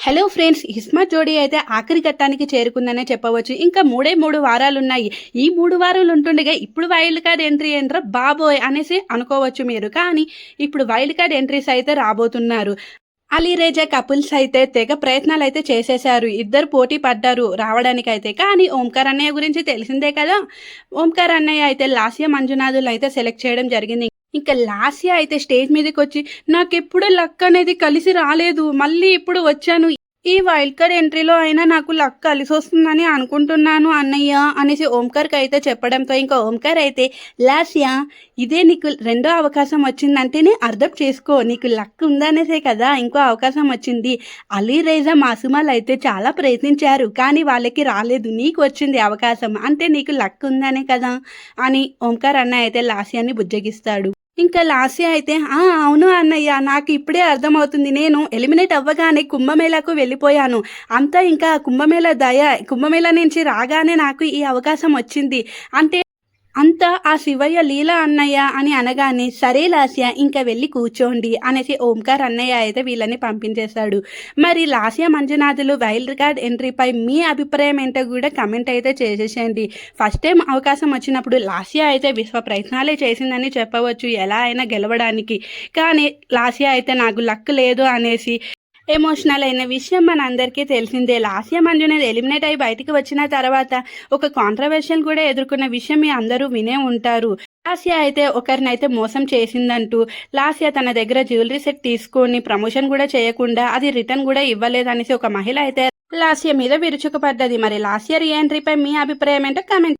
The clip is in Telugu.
హలో ఫ్రెండ్స్, ఇస్మత్ జోడీ అయితే ఆఖరి ఘట్టానికి చేరుకుందనే చెప్పవచ్చు. ఇంకా మూడు వారాలున్నాయి. ఈ 3 వారాలు ఉంటుండగా ఇప్పుడు వైల్డ్ కార్డ్ ఎంట్రీ ఏంట్రా బాబోయ్ అనేసి అనుకోవచ్చు మీరు. కానీ ఇప్పుడు వైల్డ్ కార్డ్ ఎంట్రీస్ అయితే రాబోతున్నారు. అలీరేజా కపుల్స్ అయితే తెగ ప్రయత్నాలు అయితే చేసేశారు. ఇద్దరు పోటీ పడ్డారు రావడానికైతే. కానీ ఓంకార్ అన్నయ్య గురించి తెలిసిందే కదా. ఓంకార్ అన్నయ్య అయితే లాస్య మంజునాథులు అయితే సెలెక్ట్ చేయడం జరిగింది. ఇంకా లాస్య అయితే స్టేజ్ మీదకి వచ్చి నాకెప్పుడు లక్ అనేది కలిసి రాలేదు, మళ్ళీ ఇప్పుడు వచ్చాను, ఈ వైల్డ్ కార్డ్ ఎంట్రీలో అయినా నాకు లక్ కలిసి వస్తుందని అనుకుంటున్నాను అన్నయ్య అనేసి ఓంకార్కి అయితే చెప్పడంతో ఇంకా ఓంకార్ అయితే లాస్య ఇదే నీకు రెండో అవకాశం వచ్చిందంటేనే అర్థం చేసుకో, నీకు లక్ ఉందనేసే కదా ఇంకో అవకాశం వచ్చింది. అలీరేజా మాసుమాలు అయితే చాలా ప్రయత్నించారు కానీ వాళ్ళకి రాలేదు, నీకు వచ్చింది అవకాశం అంటే నీకు లక్ ఉందనే కదా అని ఓంకార్ అన్నయ్య అయితే లాస్యాని బుజ్జగిస్తాడు. ఇంకా లాస్య అయితే అవును అన్నయ్య, నాకు ఇప్పుడే అర్థమవుతుంది, నేను ఎలిమినేట్ అవ్వగానే కుంభమేళాకు వెళ్ళిపోయాను, అంతా ఇంకా కుంభమేళా నుంచి రాగానే నాకు ఈ అవకాశం వచ్చింది అంటే అంతా ఆ శివయ్య లీల అన్నయ్య అని అనగానే సరే లాస్య ఇంకా వెళ్ళి కూర్చోండి అనేసి ఓంకార్ అన్నయ్య అయితే వీళ్ళని పంపించేశాడు. మరి లాస్య మంజునాథులు వైల్డ్ కార్డ్ ఎంట్రీపై మీ అభిప్రాయం ఏంటో కూడా కమెంట్ అయితే చేసేసేయండి. ఫస్ట్ టైం అవకాశం వచ్చినప్పుడు లాస్య అయితే విశ్వ ప్రయత్నాలే చేసిందని చెప్పవచ్చు ఎలా అయినా గెలవడానికి. కానీ లాస్య అయితే నాకు లక్ లేదు అనేసి ఎమోషనల్ అయిన విషయం మన అందరికీ తెలిసిందే. లాస్య మంజునాథ్ ఎలిమినేట్ అయి బయటికి వచ్చిన తర్వాత ఒక కాంట్రవర్షియల్ కూడా ఎదుర్కొన్న విషయం మీ అందరూ వినే ఉంటారు. లాస్య అయితే ఒకరినైతే మోసం చేసిందంటూ లాస్య తన దగ్గర జ్యువెలరీ సెట్ తీసుకొని ప్రమోషన్ కూడా చేయకుండా అది రిటర్న్ కూడా ఇవ్వలేదనేసి ఒక మహిళ అయితే లాస్య మీద విరుచుకుపడ్డది. మరి లాస్య రీ ఎంట్రీపై మీ అభిప్రాయం ఏంటో కమెంట్